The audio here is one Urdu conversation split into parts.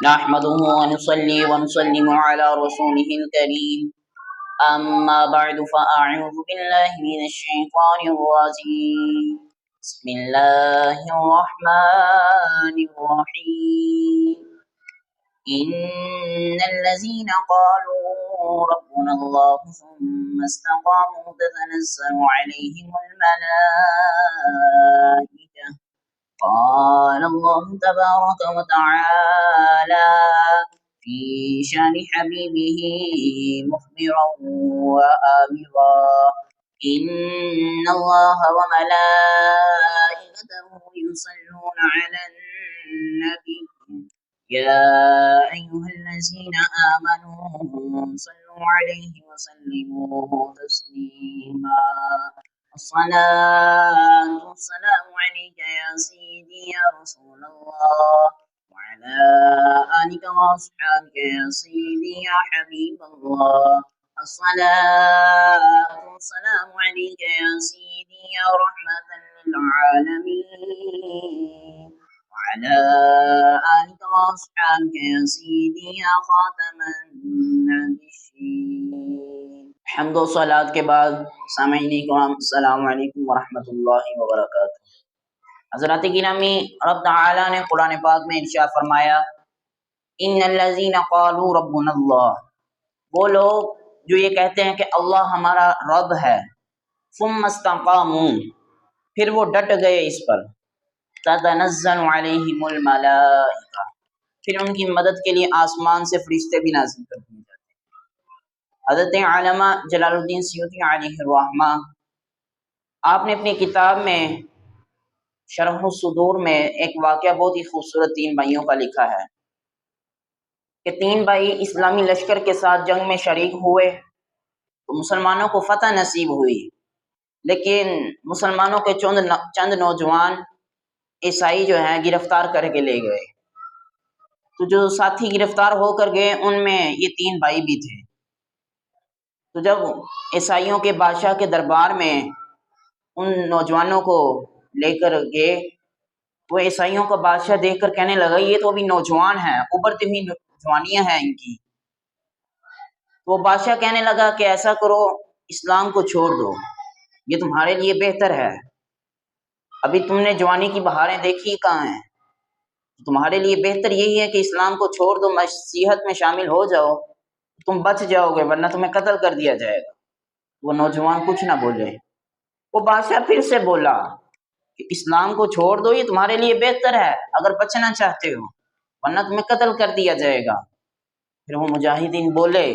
نحمده ونصلي ونسلم على رسوله الكريم أما بعد فأعوذ بالله من الشيطان الرجيم بسم الله الرحمن الرحيم إن الذين قالوا ربنا الله ثم استقاموا تتنزل عليهم الملائكة قال الله تبارك وتعالى في شان حبيبه مخبرا وآمرا إن الله وملائكته يصلون على النبي يا أيها الذين آمنوا صلوا عليه وسلموا تسليما الصلاة والسلام عليك يا سيدي يا رسول الله وعلى آلك وأصحابك يا سيدي يا حبيب الله الصلاة والسلام عليك يا سيدي يا رحمة للعالمين وعلى آلك وأصحابك يا سيدي يا خاتم النبيين. حمد و صلات کے بعد سامعین کرام السلام علیکم ورحمۃ اللہ وبرکاتہ. حضرات گرامی، رب تعالی نے قرآن پاک میں ارشاد فرمایا ان الذین قالوا ربنا اللہ، وہ لوگ جو یہ کہتے ہیں کہ اللہ ہمارا رب ہے، ثم استقاموا، پھر وہ ڈٹ گئے اس پر، تتنزل علیہم الملائکہ، پھر ان کی مدد کے لیے آسمان سے فرشتے بھی نازل کر دیے جاتے ہیں. حضرت علامہ جلال الدین سیوطی علیہ الرحمہ، آپ نے اپنی کتاب میں شرح الصدور میں ایک واقعہ بہت ہی خوبصورت تین بھائیوں کا لکھا ہے کہ تین بھائی اسلامی لشکر کے ساتھ جنگ میں شریک ہوئے تو مسلمانوں کو فتح نصیب ہوئی، لیکن مسلمانوں کے چند نوجوان عیسائی جو ہیں گرفتار کر کے لے گئے. تو جو ساتھی گرفتار ہو کر گئے ان میں یہ تین بھائی بھی تھے. تو جب عیسائیوں کے بادشاہ کے دربار میں ان نوجوانوں کو لے کر گئے، وہ عیسائیوں کا بادشاہ دیکھ کر کہنے لگا یہ تو ابھی نوجوان ہیں، ابھرتی ہوئی جوانیاں ہیں ان کی. وہ بادشاہ کہنے لگا کہ ایسا کرو، اسلام کو چھوڑ دو، یہ تمہارے لیے بہتر ہے. ابھی تم نے جوانی کی بہاریں دیکھی کہاں ہیں، تمہارے لیے بہتر یہی ہے کہ اسلام کو چھوڑ دو، مسیحیت میں شامل ہو جاؤ، تم بچ جاؤ گے ورنہ تمہیں قتل کر دیا جائے گا. وہ نوجوان کچھ نہ بولے. وہ بادشاہ پھر سے بولا کہ اسلام کو چھوڑ دو، یہ تمہارے لیے بہتر ہے اگر بچنا چاہتے ہو، ورنہ تمہیں قتل کر دیا جائے گا. پھر وہ مجاہدین بولے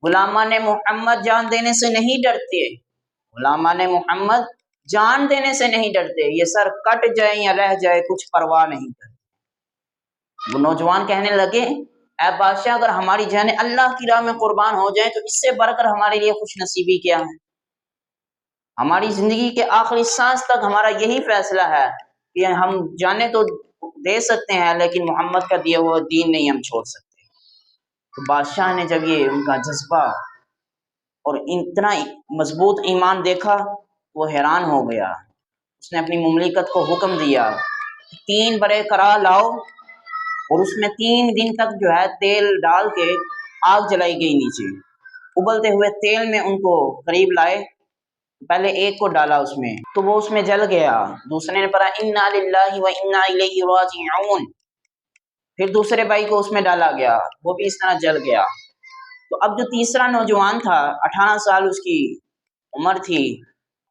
غلامان محمد جان دینے سے نہیں ڈرتے، غلامان محمد جان دینے سے نہیں ڈرتے، یہ سر کٹ جائے یا رہ جائے کچھ پرواہ نہیں کرتے. وہ نوجوان کہنے لگے اے بادشاہ اگر ہماری جانیں اللہ کی راہ میں قربان ہو جائیں تو اس سے بڑھ کر ہمارے لیے خوش نصیبی کیا ہے. ہماری زندگی کے آخری سانس تک ہمارا یہی فیصلہ ہے کہ ہم جانیں تو دے سکتے ہیں لیکن محمد کا دیا ہوا دین نہیں ہم چھوڑ سکتے. تو بادشاہ نے جب یہ ان کا جذبہ اور اتنا مضبوط ایمان دیکھا وہ حیران ہو گیا. اس نے اپنی مملکت کو حکم دیا 3 بڑے کرا لاؤ اور اس میں 3 دن تک جو ہے تیل ڈال کے آگ جلائی گئی نیچے. ابلتے ہوئے تیل میں ان کو قریب لائے، پہلے ایک کو ڈالا اس میں تو وہ اس میں جل گیا، دوسرے نے پڑھا انا للہ و انا الیہ راجعون، پھر دوسرے بھائی کو اس میں ڈالا گیا، وہ بھی اس طرح جل گیا. تو اب جو تیسرا نوجوان تھا 18 سال اس کی عمر تھی،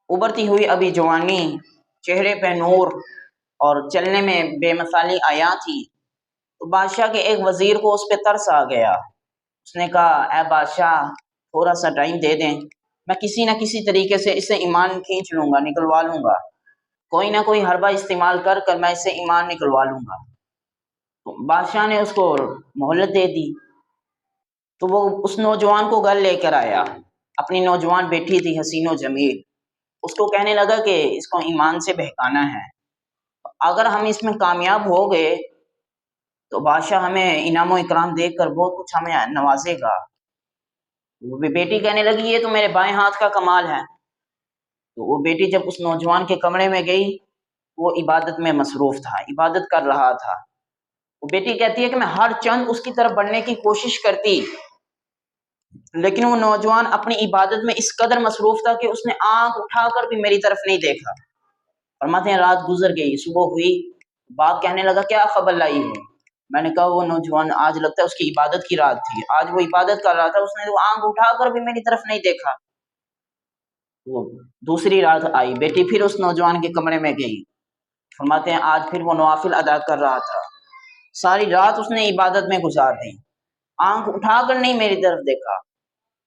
ابھرتی ہوئی ابھی جوانی، چہرے پہ نور اور چلنے میں بے مثالی آیا تھی. تو بادشاہ کے ایک وزیر کو اس پہ ترس آ گیا. اس نے کہا اے بادشاہ تھوڑا سا ٹائم دے دیں، میں کسی نہ کسی طریقے سے اسے ایمان کھینچ لوں گا، نکلوا لوں گا، کوئی نہ کوئی حربہ استعمال کر کر میں اسے ایمان نکلوا لوں گا. تو بادشاہ نے اس کو مہلت دے دی. تو وہ اس نوجوان کو گھر لے کر آیا، اپنی نوجوان بیٹی تھی حسین و جمیل، اس کو کہنے لگا کہ اس کو ایمان سے بہکانا ہے، اگر ہم اس میں کامیاب ہو گئے تو بادشاہ ہمیں انعام و اکرام دیکھ کر بہت کچھ ہمیں نوازے گا. وہ بیٹی کہنے لگی یہ تو میرے بائیں ہاتھ کا کمال ہے. تو وہ بیٹی جب اس نوجوان کے کمرے میں گئی وہ عبادت میں مصروف تھا، عبادت کر رہا تھا. وہ بیٹی کہتی ہے کہ میں ہر چند اس کی طرف بڑھنے کی کوشش کرتی، لیکن وہ نوجوان اپنی عبادت میں اس قدر مصروف تھا کہ اس نے آنکھ اٹھا کر بھی میری طرف نہیں دیکھا۔ فرماتے ہیں رات گزر گئی، صبح ہوئی، باپ کہنے لگا کیا خبر لائی ہو؟ میں نے کہا وہ نوجوان آج لگتا ہے اس کی عبادت کی رات تھی، آج وہ عبادت کر رہا تھا، اس نے وہ آنکھ اٹھا کر بھی میری طرف نہیں دیکھا۔ وہ دوسری رات آئی، بیٹی پھر اس نوجوان کے کمرے میں گئی، فرماتے ہیں آج پھر وہ نوافل ادا کر رہا تھا، ساری رات اس نے عبادت میں گزار دی، آنکھ اٹھا کر نہیں میری طرف دیکھا،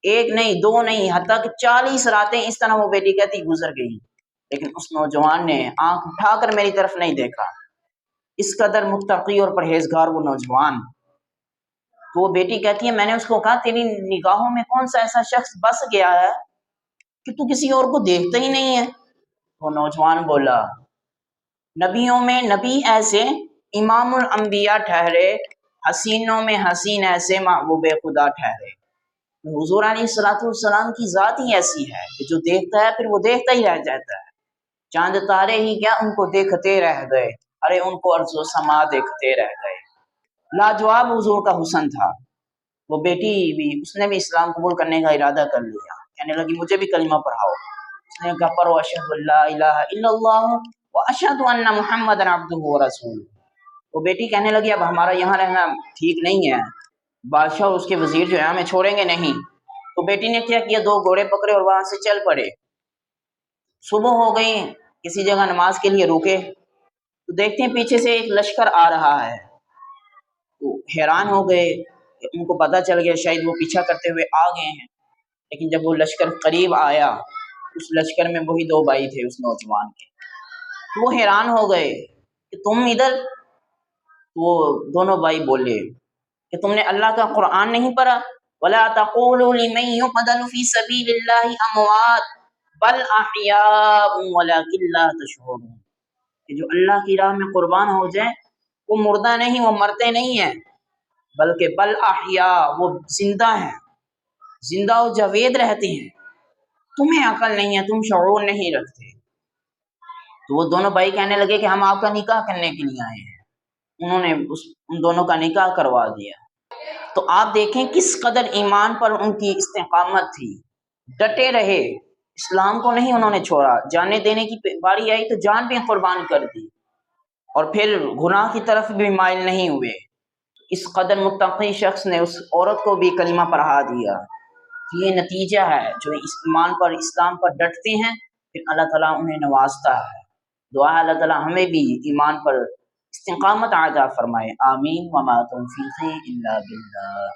ایک نہیں دو نہیں، حتیٰ کہ 40 راتیں اس طرح وہ بیٹی کہتی گزر گئی، لیکن اس نوجوان نے آنکھ اٹھا کر میری طرف نہیں دیکھا۔ اس قدر متقی اور پرہیزگار وہ نوجوان۔ تو وہ بیٹی کہتی ہے میں نے اس کو کہا تیری نگاہوں میں کون سا ایسا شخص بس گیا ہے کہ تو کسی اور کو دیکھتا ہی نہیں ہے؟ وہ نوجوان بولا نبیوں میں نبی ایسے، امام الانبیاء ٹھہرے، حسینوں میں حسین ایسے، محبوب خدا ٹھہرے۔ حضور علیہ الصلوۃ والسلام کی ذات ہی ایسی ہے کہ جو دیکھتا ہے پھر وہ دیکھتا ہی رہ جاتا ہے۔ چاند تارے ہی کیا ان کو دیکھتے رہ گئے، ارے ان کو ارض و سما دیکھتے رہ گئے۔ لاجواب حضور کا حسن تھا۔ وہ بیٹی بھی، اس نے بھی اسلام قبول کرنے کا ارادہ کر لیا، کہنے لگی مجھے بھی کلمہ پڑھاؤ۔ اس نے کہا پڑھو اشہد ان لا الہ الا اللہ واشہد ان محمد عبدہ ورسولہ۔ وہ بیٹی کہنے لگی اب ہمارا یہاں رہنا ٹھیک نہیں ہے، بادشاہ اور اس کے وزیر جو ہے ہمیں چھوڑیں گے نہیں۔ تو بیٹی نے کیا کیا، 2 گھوڑے پکڑے اور وہاں سے چل پڑے۔ صبح ہو گئی، کسی جگہ نماز کے لیے رکے تو دیکھتے ہیں پیچھے سے ایک لشکر آ رہا ہے، تو حیران ہو گئے، ان کو پتہ چل گیا شاید وہ پیچھا کرتے ہوئے آ گئے ہیں۔ لیکن جب وہ لشکر قریب آیا، اس لشکر میں وہی 2 بھائی تھے اس نوجوان کے، تو وہ حیران ہو گئے کہ تم ادھر؟ وہ دونوں بھائی بولے کہ تم نے اللہ کا قرآن نہیں پڑھا؟ وَلَا تَقُولُوا لِمَن يُقْتَلُ فِي سَبِيلِ اللَّهِ أَمْوَاتٌ بَلْ أَحْيَاءٌ وَلَٰكِن لَّا تَشْعُرُونَ، کہ جو اللہ کی راہ میں قربان ہو جائیں وہ مردہ نہیں، وہ مرتے نہیں ہیں، بلکہ بل احیاء، وہ زندہ ہیں، زندہ و جاوید رہتے ہیں۔ تمہیں عقل نہیں ہے، تم شعور نہیں رکھتے۔ تو وہ دونوں بھائی کہنے لگے کہ ہم آپ کا نکاح کرنے کے لیے آئے ہیں۔ انہوں نے ان دونوں کا نکاح کروا دیا۔ تو آپ دیکھیں کس قدر ایمان پر ان کی استقامت تھی، ڈٹے رہے، اسلام کو نہیں انہوں نے چھوڑا، جانے دینے کی باری آئی تو جان بھی قربان کر دی، اور پھر گناہ کی طرف بھی مائل نہیں ہوئے۔ اس قدر متقی شخص نے اس عورت کو بھی کلمہ پڑھا دیا۔ یہ نتیجہ ہے، جو اس ایمان پر اسلام پر ڈٹتے ہیں پھر اللہ تعالیٰ انہیں نوازتا ہے۔ دعا ہے اللہ تعالیٰ ہمیں بھی ایمان پر استقامت عطا فرمائے، آمین۔ وما توفیقی الا باللہ۔